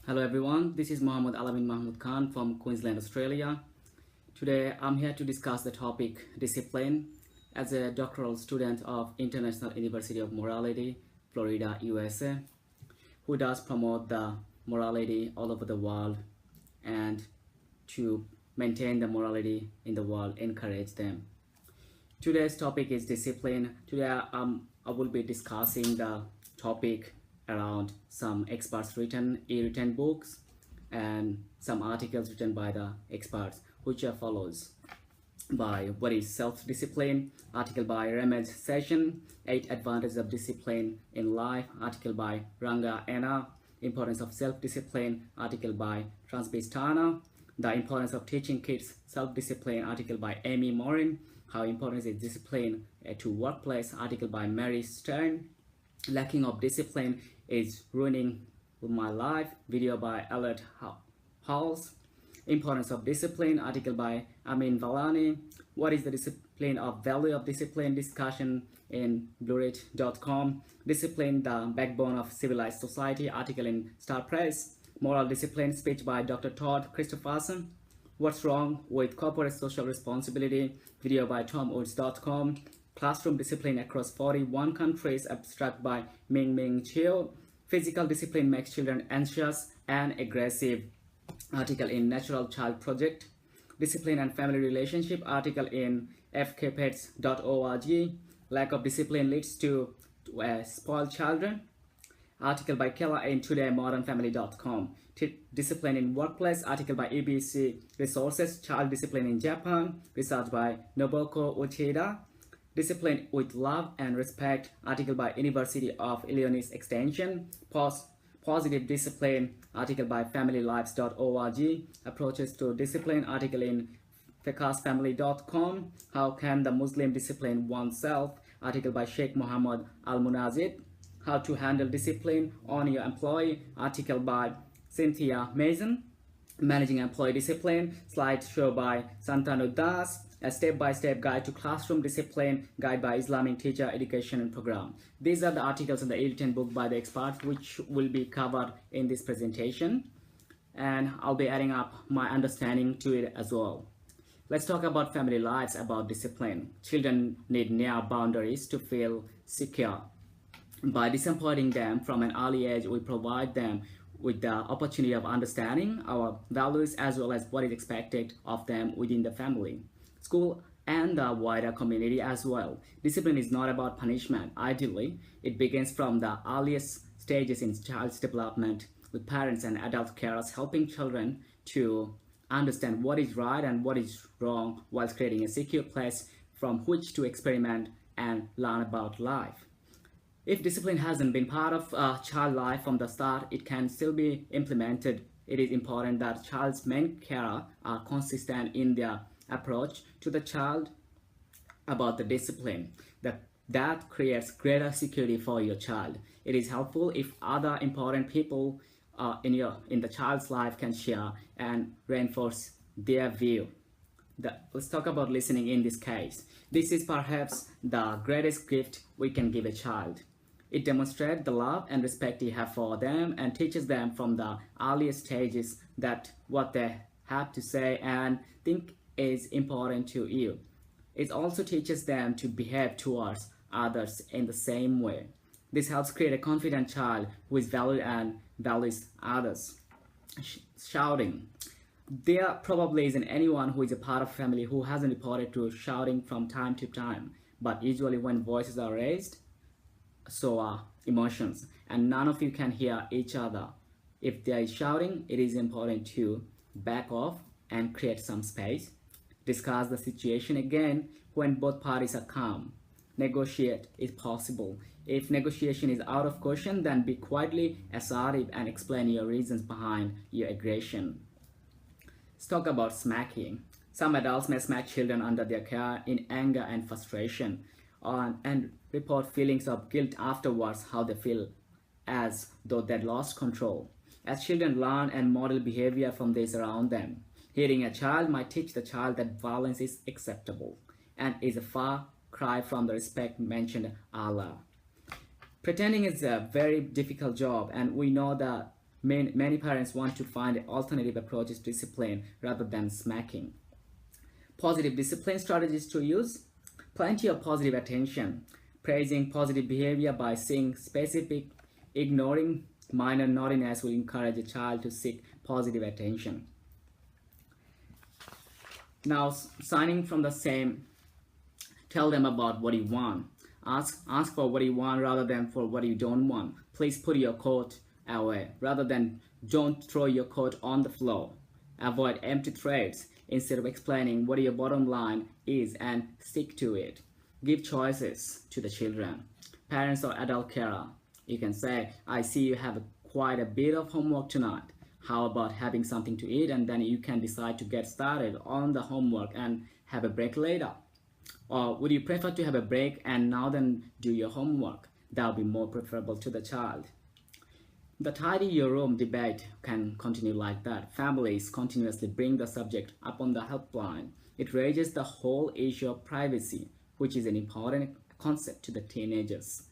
Hello everyone, this is Amin Mahmood Khan from Queensland, Australia. Today I'm here to discuss the topic discipline as a doctoral student of International University of Morality, Florida, USA, who does promote the morality all over the world and to maintain the morality in the world, encourage them. Today's topic is discipline. Today I will be discussing the topic around some experts written books and some articles written by the experts, which are follows by what is self-discipline, article by Remej Session, 8 advantages of discipline in life, article by Ranga Anna, importance of self-discipline, article by Transbistana, the importance of teaching kids self-discipline, article by Amy Morin, how important is discipline to workplace, article by Mary Stern, lacking of discipline is ruining my life, video by Elliot Halls, importance of discipline, article by Amin Valani, what is the discipline of value of discipline, discussion in bluerit.com, discipline the backbone of civilized society, article in Star Press, moral discipline, speech by Dr. Todd Christopherson, what's wrong with corporate social responsibility, video by tomwoods.com, classroom discipline across 41 countries, abstract by Ming Chiu, physical discipline makes children anxious and aggressive, article in Natural Child Project, discipline and family relationship, article in fkpets.org, lack of discipline leads to spoiled children, article by Kella in todaymodernfamily.com, discipline in workplace, article by EBC Resources, child discipline in Japan, research by Noboko Uchida, discipline with love and respect, article by University of Illinois Extension, positive discipline, article by familylives.org, approaches to discipline, article in fakasfamily.com, how can the Muslim discipline oneself, article by Sheikh Muhammad Al-Munazid, how to handle discipline on your employee, article by Cynthia Mason, managing employee discipline, slideshow by Santanu Das, a step-by-step guide to classroom discipline, guide by Islamic teacher education and program. These are the articles in the written book by the experts, which will be covered in this presentation, and I'll be adding up my understanding to it as well. Let's talk about family lives, about discipline. Children need near boundaries to feel secure. By disappointing them from an early age, we provide them with the opportunity of understanding our values as well as what is expected of them within the family, school, and the wider community as well. Discipline is not about punishment. Ideally, it begins from the earliest stages in child's development, with parents and adult carers helping children to understand what is right and what is wrong, while creating a secure place from which to experiment and learn about life. If discipline hasn't been part of child life from the start, it can still be implemented. It is important that child's main carer are consistent in their approach to the child about the discipline. That creates greater security for your child. It is helpful if other important people in the child's life can share and reinforce their view. Let's talk about listening in this case. This is perhaps the greatest gift we can give a child. It demonstrates the love and respect you have for them and teaches them from the earliest stages that what they have to say and think is important to you. It also teaches them to behave towards others in the same way. This helps create a confident child who is valued and values others. Shouting. There probably isn't anyone who is a part of a family who hasn't reported to shouting from time to time, but usually when voices are raised, so are emotions, and none of you can hear each other. If there is shouting, it is important to back off and create some space. Discuss the situation again when both parties are calm. Negotiate if possible. If negotiation is out of question, then be quietly assertive and explain your reasons behind your aggression. Let's talk about smacking. Some adults may smack children under their care in anger and frustration, and report feelings of guilt afterwards, how they feel as though they lost control. As children learn and model behavior from those around them, hearing a child might teach the child that violence is acceptable and is a far cry from the respect mentioned earlier. Pretending is a very difficult job, and we know that Many parents want to find alternative approaches to discipline rather than smacking. Positive discipline strategies to use: plenty of positive attention, praising positive behavior by saying specific, ignoring minor naughtiness will encourage a child to seek positive attention. Now, signing from the same, tell them about what you want. Ask for what you want rather than for what you don't want. Please put your coat away rather than don't throw your coat on the floor. Avoid empty threats instead of explaining what your bottom line is and stick to it. Give choices to the children. Parents or adult carer, you can say, I see you have quite a bit of homework tonight. How about having something to eat, and then you can decide to get started on the homework and have a break later? Or would you prefer to have a break and now then do your homework? That would be more preferable to the child. The tidy your room debate can continue like that. Families continuously bring the subject up on the helpline. It raises the whole issue of privacy, which is an important concept to the teenagers.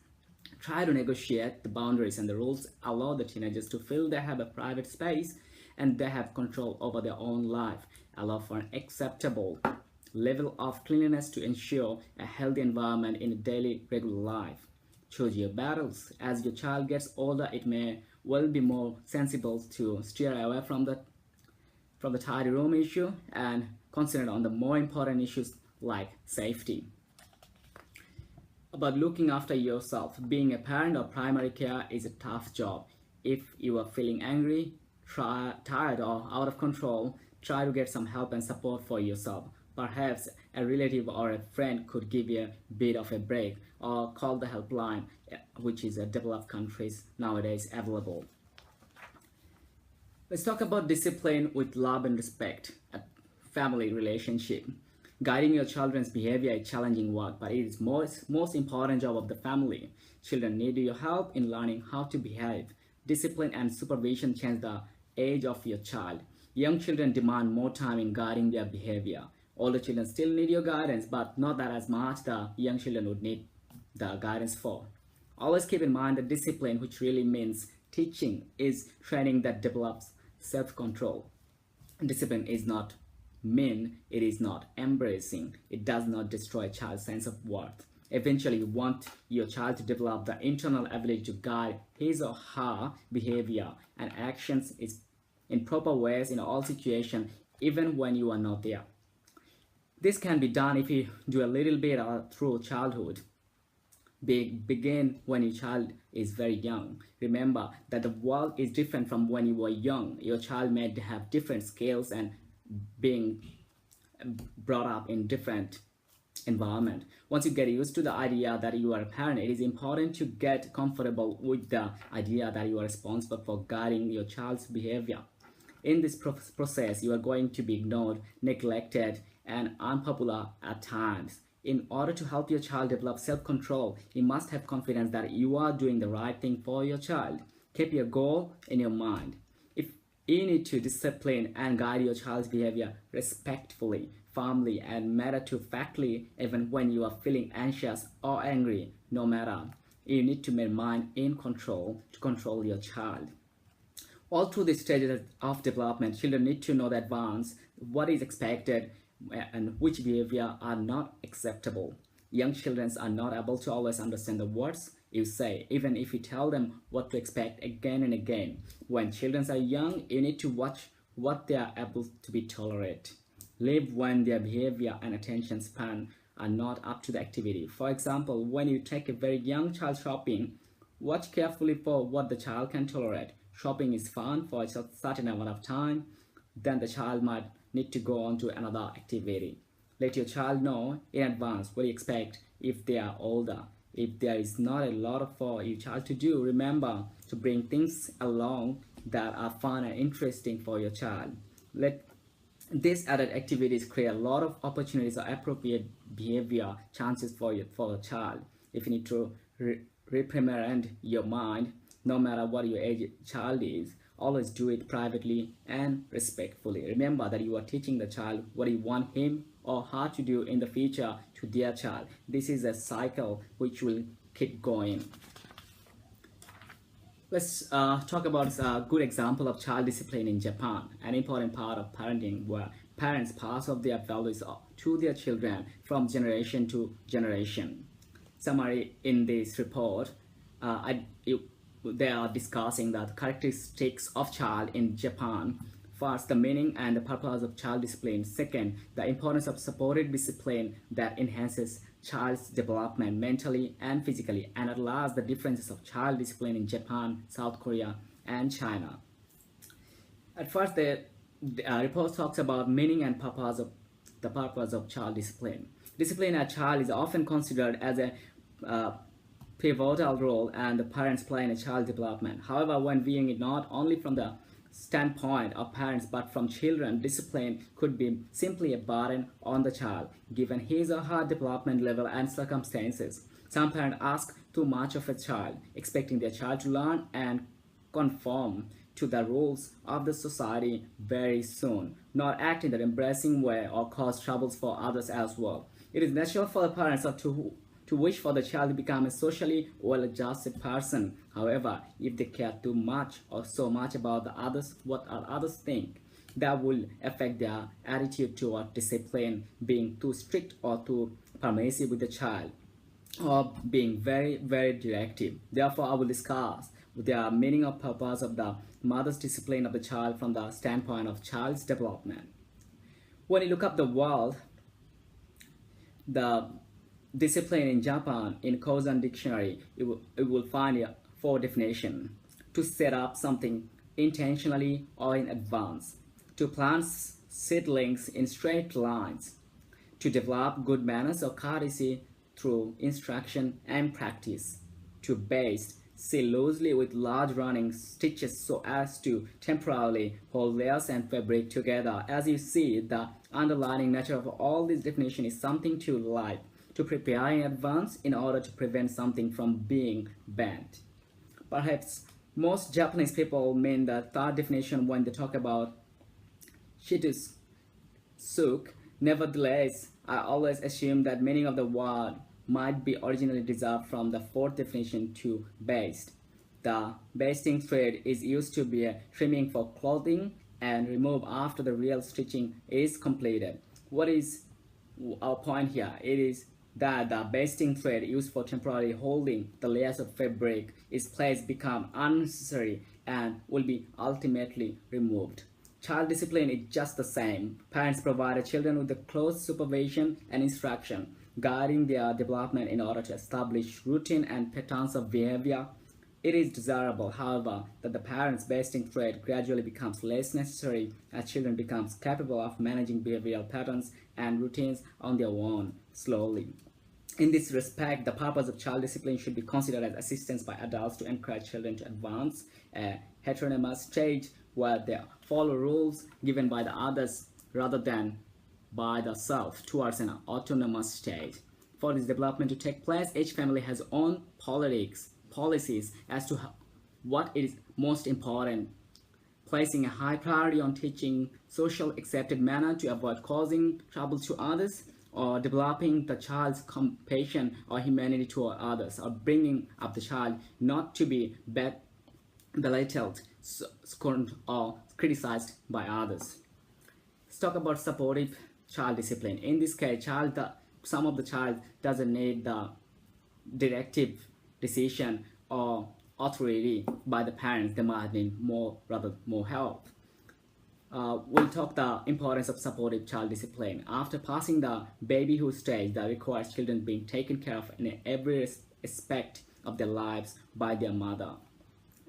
Try to negotiate the boundaries and the rules. Allow the teenagers to feel they have a private space and they have control over their own life. Allow for an acceptable level of cleanliness to ensure a healthy environment in a daily regular life. Choose your battles. As your child gets older, it may well be more sensible to steer away from the tidy room issue and concentrate on the more important issues like safety. About looking after yourself. Being a parent or primary care is a tough job. If you are feeling angry, tired or out of control, try to get some help and support for yourself. Perhaps a relative or a friend could give you a bit of a break, or call the helpline, which is in developed countries nowadays available. Let's talk about discipline with love and respect. A family relationship. Guiding your children's behavior is challenging work, but it is most important job of the family. Children need your help in learning how to behave. Discipline and supervision change the age of your child. Young children demand more time in guiding their behavior. Older children still need your guidance, but not that as much the young children would need the guidance for. Always keep in mind that discipline, which really means teaching, is training that develops self-control. Discipline is not mean, it is not embracing. It does not destroy a child's sense of worth. Eventually, you want your child to develop the internal ability to guide his or her behavior and actions in proper ways in all situations, even when you are not there. This can be done if you do a little bit through childhood. Begin when your child is very young. Remember that the world is different from when you were young. Your child may have different skills and being brought up in different environment. Once you get used to the idea that you are a parent, it is important to get comfortable with the idea that you are responsible for guiding your child's behavior. In this process, you are going to be ignored, neglected, and unpopular at times. In order to help your child develop self-control, you must have confidence that you are doing the right thing for your child. Keep your goal in your mind. You need to discipline and guide your child's behavior respectfully, firmly, and matter-of-factly, even when you are feeling anxious or angry. No matter, you need to remain in control to control your child. All through the stages of development, children need to know in advance what is expected and which behavior are not acceptable. Young children are not able to always understand the words you say, even if you tell them what to expect again and again. When children are young, you need to watch what they are able to be tolerate. Leave when their behavior and attention span are not up to the activity. For example, when you take a very young child shopping, watch carefully for what the child can tolerate. Shopping is fun for a certain amount of time, then the child might need to go on to another activity. Let your child know in advance what you expect if they are older. If there is not a lot for your child to do, remember to bring things along that are fun and interesting for your child. Let these added activities create a lot of opportunities or appropriate behavior chances for the child. If you need to reprimand your mind, no matter what your age child is, always do it privately and respectfully. Remember that you are teaching the child what you want him or her to do in the future to their child. This is a cycle which will keep going. Let's talk about a good example of child discipline in Japan, an important part of parenting where parents pass off their values to their children from generation to generation. Summary in this report, they are discussing the characteristics of child in Japan. First, the meaning and the purpose of child discipline. Second, the importance of supported discipline that enhances child's development mentally and physically. And at last, the differences of child discipline in Japan, South Korea, and China. At first, the report talks about meaning and purpose of child discipline. Discipline a child is often considered as a pivotal role and the parents play in a child development. However, when viewing it not only from the standpoint of parents but from children, discipline could be simply a burden on the child given his or her development level and circumstances. Some parents ask too much of a child, expecting their child to learn and conform to the rules of the society very soon, not act in an embracing way or cause troubles for others as well. It is natural for the parents to wish for the child to become a socially well-adjusted person. However, if they care too much or so much about the others, what others think, that will affect their attitude toward discipline, being too strict or too permissive with the child, or being very, very directive. Therefore, I will discuss the meaning of purpose of the mother's discipline of the child from the standpoint of child's development. When you look up the world, the discipline in Japan in Kosan dictionary, it will find 4 definitions. To set up something intentionally or in advance, to plant seedlings in straight lines, to develop good manners or courtesy through instruction and practice, to baste, seal loosely with large running stitches so as to temporarily hold layers and fabric together. As you see, the underlying nature of all these definitions is something to like, to prepare in advance in order to prevent something from being bent. Perhaps most Japanese people mean the third definition when they talk about shitsuke. Nevertheless, I always assume that meaning of the word might be originally derived from the 4th definition, to baste. The basting thread is used to be a trimming for clothing and removed after the real stitching is completed. What is our point here? It is that the basting thread used for temporarily holding the layers of fabric is placed become unnecessary and will be ultimately removed. Child discipline is just the same. Parents provide children with the close supervision and instruction, guiding their development in order to establish routine and patterns of behavior. It is desirable, however, that the parents' basting thread gradually becomes less necessary as children become capable of managing behavioral patterns and routines on their own slowly. In this respect, the purpose of child discipline should be considered as assistance by adults to encourage children to advance a heteronomous stage where they follow rules given by the others rather than by the self towards an autonomous stage. For this development to take place, each family has own policies as to what is most important, placing a high priority on teaching social accepted manner to avoid causing trouble to others, or developing the child's compassion or humanity toward others, or bringing up the child not to be belittled, scorned, or criticized by others. Let's talk about supportive child discipline. In this case, some of the child doesn't need the directive decision or authority by the parents. They might need more help. We'll talk the importance of supportive child discipline. After passing the babyhood stage, that requires children being taken care of in every aspect of their lives by their mother.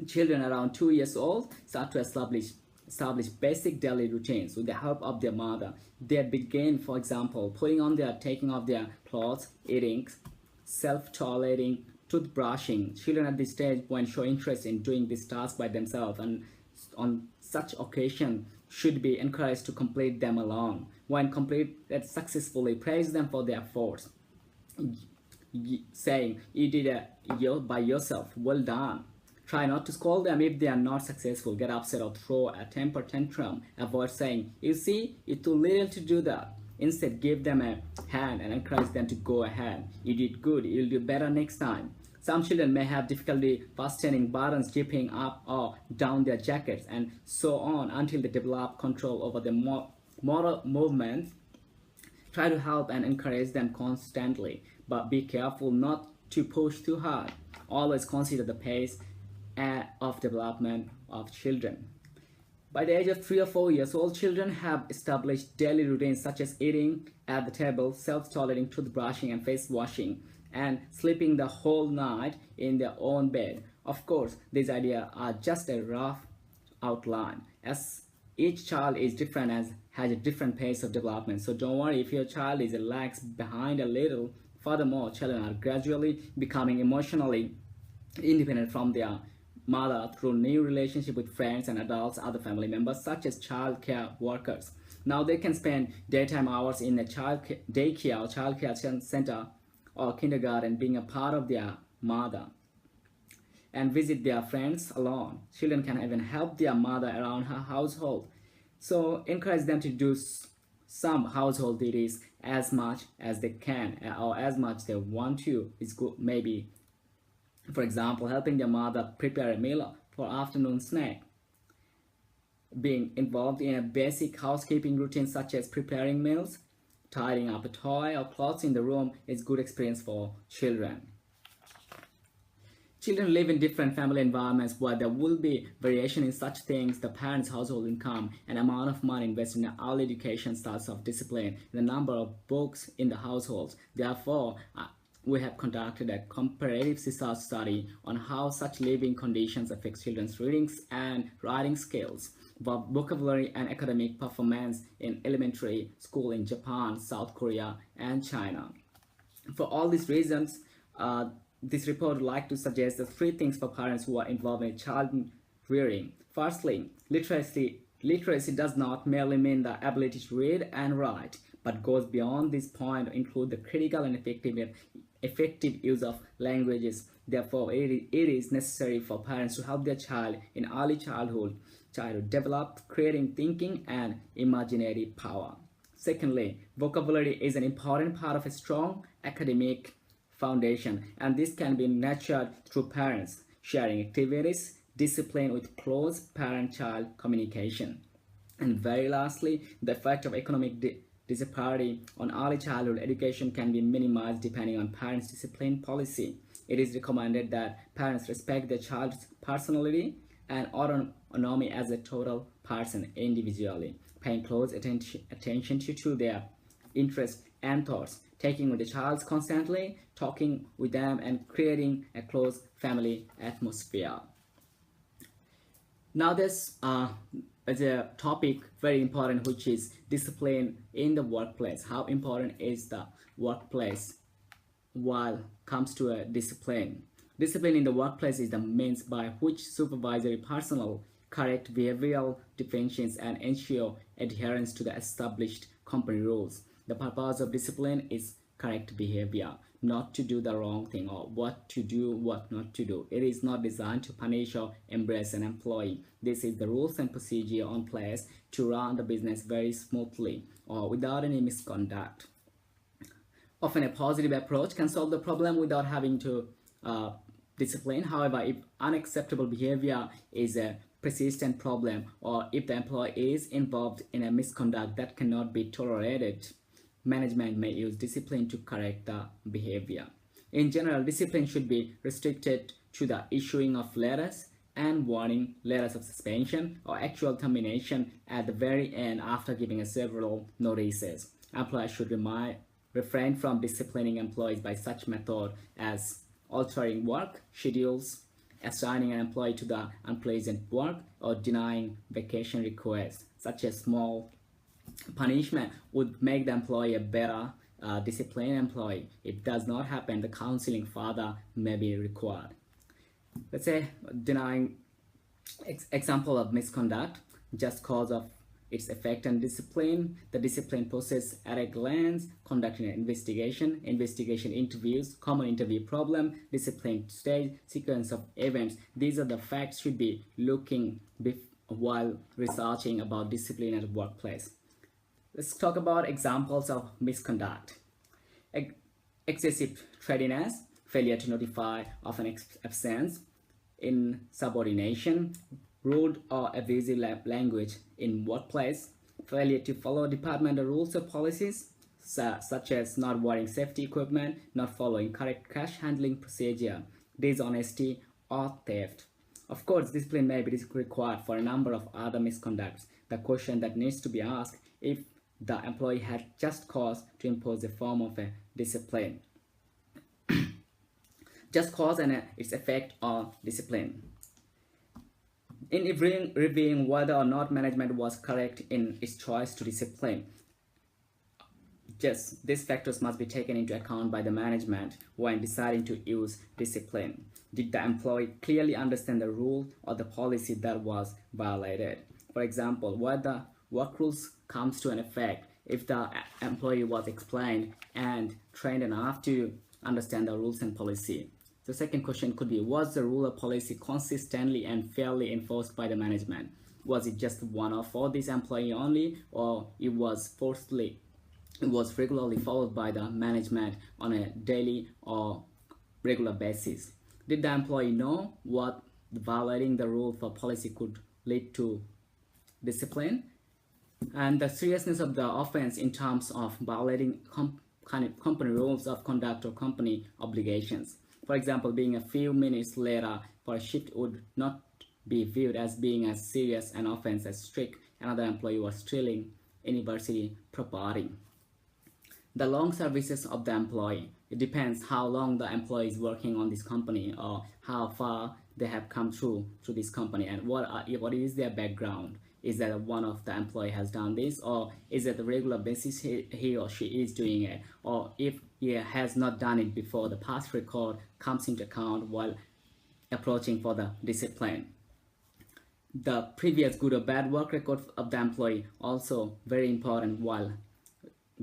Children around 2 years old start to establish basic daily routines with the help of their mother. They begin, for example, taking off their clothes, eating, self-toileting, toothbrushing. Children at this stage when show interest in doing this task by themselves, and on such occasion should be encouraged to complete them alone. When completed successfully, praise them for their efforts, saying, "You did it by yourself, well done." Try not to scold them if they are not successful, get upset, or throw a temper tantrum. Avoid saying, "You see, you're too little to do that." Instead, give them a hand and encourage them to go ahead. "You did good, you'll do better next time." Some children may have difficulty fastening buttons, zipping up or down their jackets, and so on until they develop control over their motor movements. Try to help and encourage them constantly, but be careful not to push too hard. Always consider the pace of development of children. By the age of 3 or 4 years old, children have established daily routines such as eating at the table, self-toileting, toothbrushing, and face washing, and sleeping the whole night in their own bed. Of course, these ideas are just a rough outline, as each child is different and has a different pace of development. So don't worry if your child is lags behind a little. Furthermore, children are gradually becoming emotionally independent from their mother through new relationship with friends and adults, other family members, such as child care workers. Now they can spend daytime hours in a daycare or child care center or kindergarten, being a part of their mother, and visit their friends alone. Children can even help their mother around her household. So encourage them to do some household duties as much as they can or as much they want to. Is good. Maybe, for example, helping their mother prepare a meal for afternoon snack. Being involved in a basic housekeeping routine such as preparing meals, tidying up a toy or clothes in the room is good experience for children. Children live in different family environments where there will be variation in such things: the parents' household income and amount of money invested in early education, styles of discipline, the number of books in the households. Therefore, we have conducted a comparative research study on how such living conditions affect children's reading and writing skills, vocabulary and academic performance in elementary school in Japan, South Korea, and China. For all these reasons, this report would like to suggest the 3 things for parents who are involved in child rearing. Firstly, literacy. Literacy does not merely mean the ability to read and write, but goes beyond this point to include the critical and effective use of languages. Therefore, it is necessary for parents to help their child in early childhood develop creative thinking and imaginative power. Secondly, vocabulary is an important part of a strong academic foundation, and this can be nurtured through parents sharing activities, discipline with close parent-child communication. And very lastly, the effect of economic disparity on early childhood education can be minimized depending on parents' discipline policy. It is recommended that parents respect their child's personality and autonomy as a total person individually, paying close attention to their interests and thoughts, taking with the child constantly, talking with them, and creating a close family atmosphere. Now there's a topic very important, which is discipline in the workplace. How important is the workplace while comes to a discipline? Discipline in the workplace is the means by which supervisory personnel correct behavioral deficiencies and ensure adherence to the established company rules. The purpose of discipline is correct behavior, not to do the wrong thing, or what to do, what not to do. It is not designed to punish or embrace an employee. This is the rules and procedure on place to run the business very smoothly or without any misconduct. Often a positive approach can solve the problem without having to discipline. However, if unacceptable behavior is a persistent problem, or if the employee is involved in a misconduct that cannot be tolerated, management may use discipline to correct the behavior. In general, discipline should be restricted to the issuing of letters and warning, letters of suspension or actual termination at the very end after giving several notices. Employers should refrain from disciplining employees by such method as altering work schedules, assigning an employee to the unpleasant work, or denying vacation requests. Such a small punishment would make the employee a better disciplined employee. If it does not happen, the counseling further may be required. Let's say denying example of misconduct just cause of its effect on discipline. The discipline process at a glance: conducting an investigation interviews, common interview problem, discipline stage, sequence of events. These are the facts should be looking while researching about discipline at the workplace. Let's talk about examples of misconduct. Excessive tardiness. failure to notify of an absence, insubordination, rude or abusive language in workplace, failure to follow departmental rules or policies, such as not wearing safety equipment, not following correct cash handling procedure, dishonesty, or theft. Of course, discipline may be required for a number of other misconducts. The question that needs to be asked if the employee had just cause to impose a form of a discipline. Just cause and its effect on discipline. In reviewing whether or not management was correct in its choice to discipline, these factors must be taken into account by the management when deciding to use discipline. Did the employee clearly understand the rule or the policy that was violated? For example, whether work rules comes to an effect if the employee was explained and trained enough to understand the rules and policy. The second question could be, was the rule or policy consistently and fairly enforced by the management? Was it just one-off for this employee only, or it was regularly followed by the management on a daily or regular basis? Did the employee know what violating the rule for policy could lead to discipline? And the seriousness of the offense in terms of violating company rules of conduct or company obligations. For example, being a few minutes later for a shift would not be viewed as being as serious an offense as strict another employee was stealing university property. The long services of the employee. It depends how long the employee is working on this company or how far they have come through this company and what is their background. Is that one of the employee has done this, or is it the regular basis he or she is doing it, or if he has not done it before, the past record comes into account while approaching for the discipline. The previous good or bad work record of the employee also very important while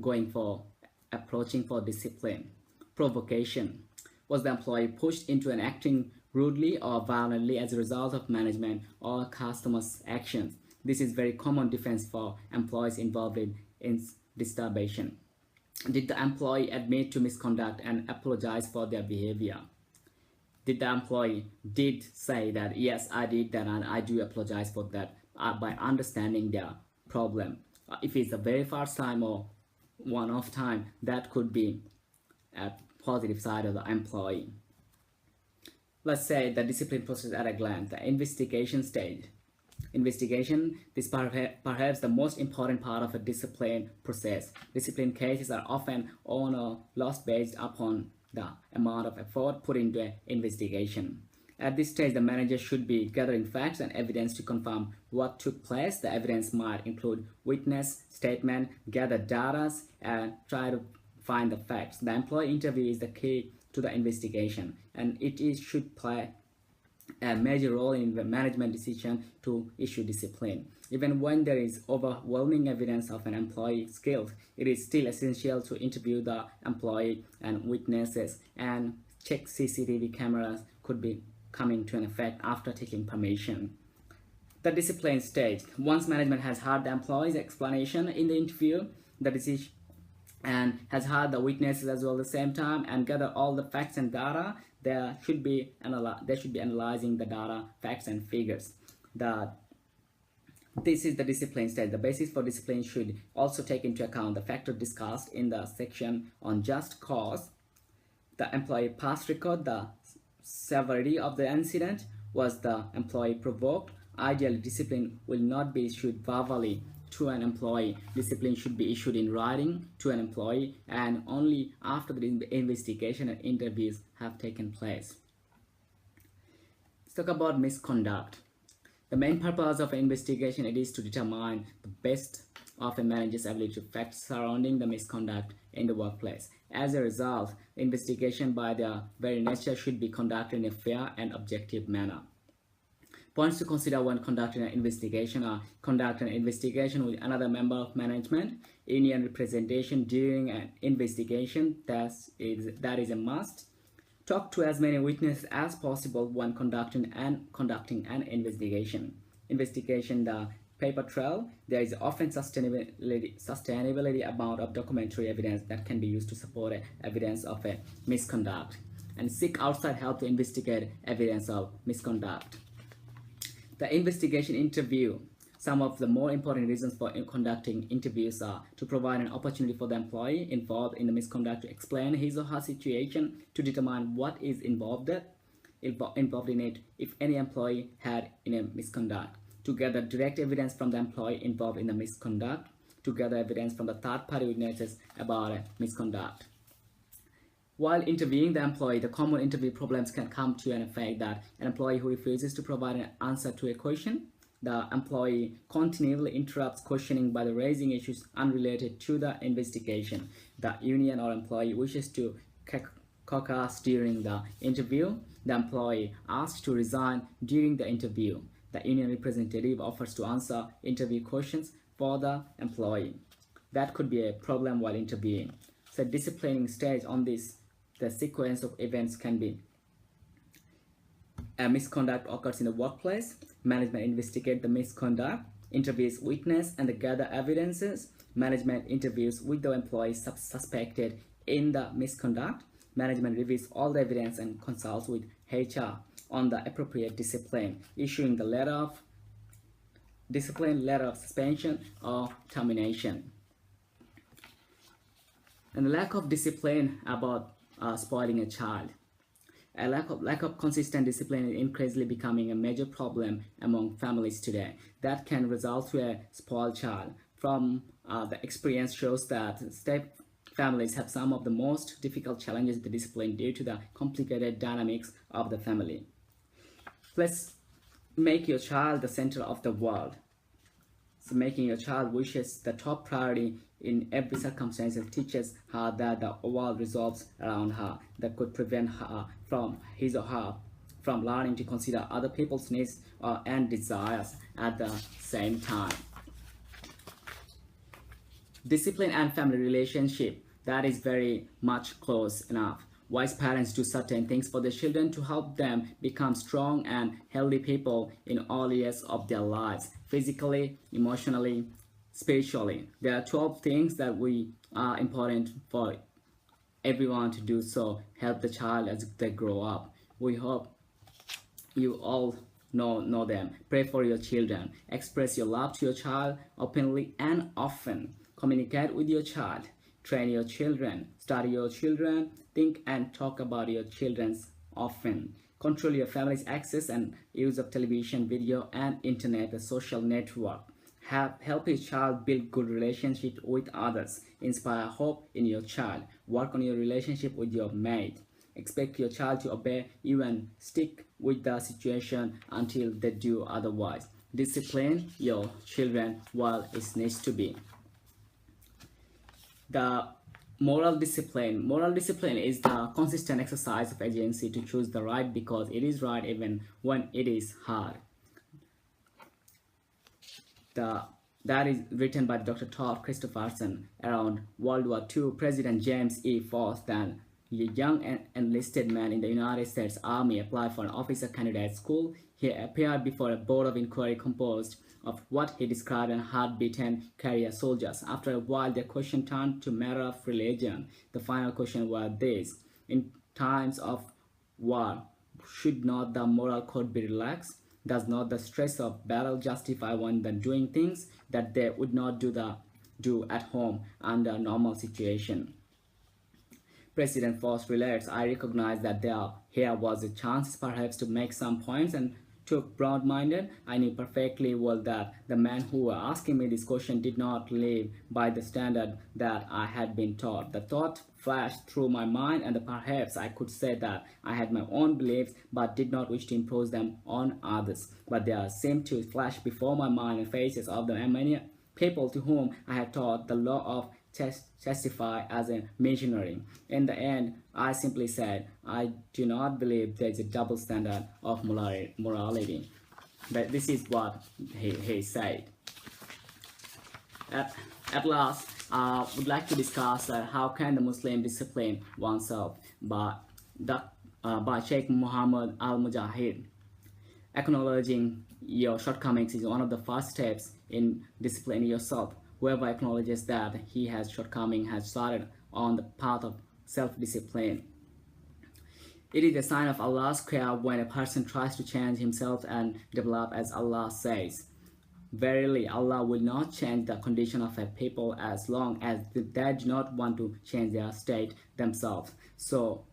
going for approaching for discipline. Provocation. Was the employee pushed into an acting rudely or violently as a result of management or customers' actions? This is very common defense for employees involved in disturbance. Did the employee admit to misconduct and apologize for their behavior? Did the employee say that, yes, I did that and I do apologize for that, by understanding their problem? If it's the very first time or one-off time, that could be a positive side of the employee. Let's say the discipline process at a glance, the investigation stage. Investigation is perhaps the most important part of a discipline process. Discipline cases are often won or lost based upon the amount of effort put into an investigation. At this stage, the manager should be gathering facts and evidence to confirm what took place. The evidence might include witness statement, gather data, and try to find the facts. The employee interview is the key to the investigation, and should play a major role in the management decision to issue discipline. Even when there is overwhelming evidence of an employee's skills, it is still essential to interview the employee and witnesses and check CCTV cameras could be coming to an effect after taking permission. The discipline stage. Once management has heard the employee's explanation in the interview, the decision, and has heard the witnesses as well at the same time and gather all the facts and data, they should be analyzing the data, facts and figures. This is the discipline stage. The basis for discipline should also take into account the factor discussed in the section on just cause, the employee past record, the severity of the incident, was the employee provoked. Ideally, discipline will not be issued verbally to an employee. Discipline should be issued in writing to an employee and only after the investigation and interviews have taken place. Let's talk about misconduct. The main purpose of an investigation is to determine the best of a manager's ability to facts surrounding the misconduct in the workplace. As a result, investigation by their very nature should be conducted in a fair and objective manner. Points to consider when conducting an investigation are: conduct an investigation with another member of management, union representation during an investigation, that is a must. Talk to as many witnesses as possible when conducting an investigation. The paper trail. There is often sustainability amount of documentary evidence that can be used to support evidence of a misconduct. and seek outside help to investigate evidence of misconduct. The investigation interview. Some of the more important reasons for conducting interviews are to provide an opportunity for the employee involved in the misconduct to explain his or her situation, to determine what is involved in it, if any employee had in a misconduct, to gather direct evidence from the employee involved in the misconduct, to gather evidence from the third-party witnesses about a misconduct. While interviewing the employee, the common interview problems can come to an effect that an employee who refuses to provide an answer to a question, the employee continually interrupts questioning by raising issues unrelated to the investigation. The union or employee wishes to caucus during the interview. The employee asks to resign during the interview. The union representative offers to answer interview questions for the employee. That could be a problem while interviewing. So disciplining stage on this, the sequence of events can be: a misconduct occurs in the workplace, management investigate the misconduct, interviews witness and gather evidences, management interviews with the employees suspected in the misconduct, management reviews all the evidence and consults with HR on the appropriate discipline, issuing the letter of discipline, letter of suspension or termination. And the lack of discipline about spoiling a child. A lack of consistent discipline is increasingly becoming a major problem among families today. That can result to a spoiled child. From the experience shows that step families have some of the most difficult challenges with the discipline due to the complicated dynamics of the family. Let's make your child the center of the world. So making your child wishes the top priority in every circumstance teaches her that the world revolves around her. That could prevent her from his or her from learning to consider other people's needs and desires at the same time. Discipline and family relationship, that is very much close enough. Wise parents do certain things for their children to help them become strong and healthy people in all areas of their lives, physically, emotionally, spiritually. There are 12 things that are important for everyone to do, so help the child as they grow up. We hope you all know them. Pray for your children. Express your love to your child openly and often. Communicate with your child. Train your children. Study your children. Think and talk about your children often. Control your family's access and use of television, video, and internet, the social network. Help your child build good relationships with others. Inspire hope in your child. Work on your relationship with your mate. Expect your child to obey you and stick with the situation until they do otherwise. Discipline your children while it needs to be. The moral discipline. Moral discipline is the consistent exercise of agency to choose the right because it is right even when it is hard. That is written by Dr. Todd Christopherson around World War II. President James E. Forst, a young and enlisted man in the United States Army, applied for an officer candidate school. He appeared before a board of inquiry composed of what he described as hard-beaten career soldiers. After a while, their question turned to a matter of religion. The final question was this: in times of war, should not the moral code be relaxed? Does not the stress of battle justify one than doing things that they would not do at home under a normal situation? President Forst relates, I recognize that here was a chance perhaps to make some points and took broad-minded. I knew perfectly well that the man who was asking me this question did not live by the standard that I had been taught. The thought flashed through my mind, and perhaps I could say that I had my own beliefs but did not wish to impose them on others. But there seemed to flash before my mind the faces of the many people to whom I had taught the law of testify as a missionary. In the end, I simply said, I do not believe there is a double standard of morality. But this is what he said. At last, I would like to discuss how can the Muslim discipline oneself by Sheikh Muhammad al-Mujahid. Acknowledging your shortcomings is one of the first steps in disciplining yourself. Whoever acknowledges that he has shortcomings has started on the path of self-discipline. It is a sign of Allah's care when a person tries to change himself and develop as Allah says. Verily, Allah will not change the condition of a people as long as they do not want to change their state themselves. So,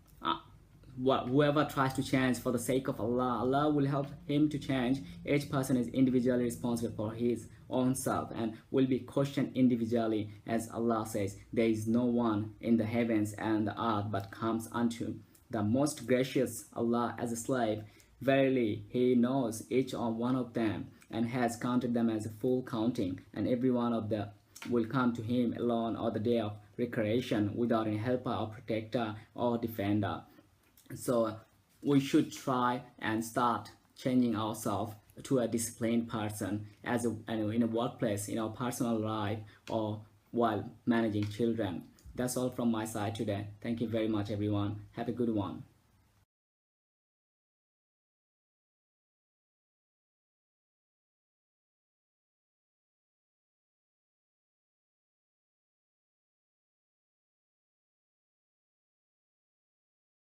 whoever tries to change for the sake of Allah, Allah will help him to change. Each person is individually responsible for his own self and will be questioned individually, as Allah says, there is no one in the heavens and the earth but comes unto the most gracious Allah as a slave. Verily, he knows each one of them and has counted them as a full counting, and every one of them will come to him alone on the day of recreation without any helper or protector or defender. So we should try and start changing ourselves to a disciplined person as in a workplace, in our personal life, or while managing children. That's all from my side today. Thank you very much, everyone. Have a good one.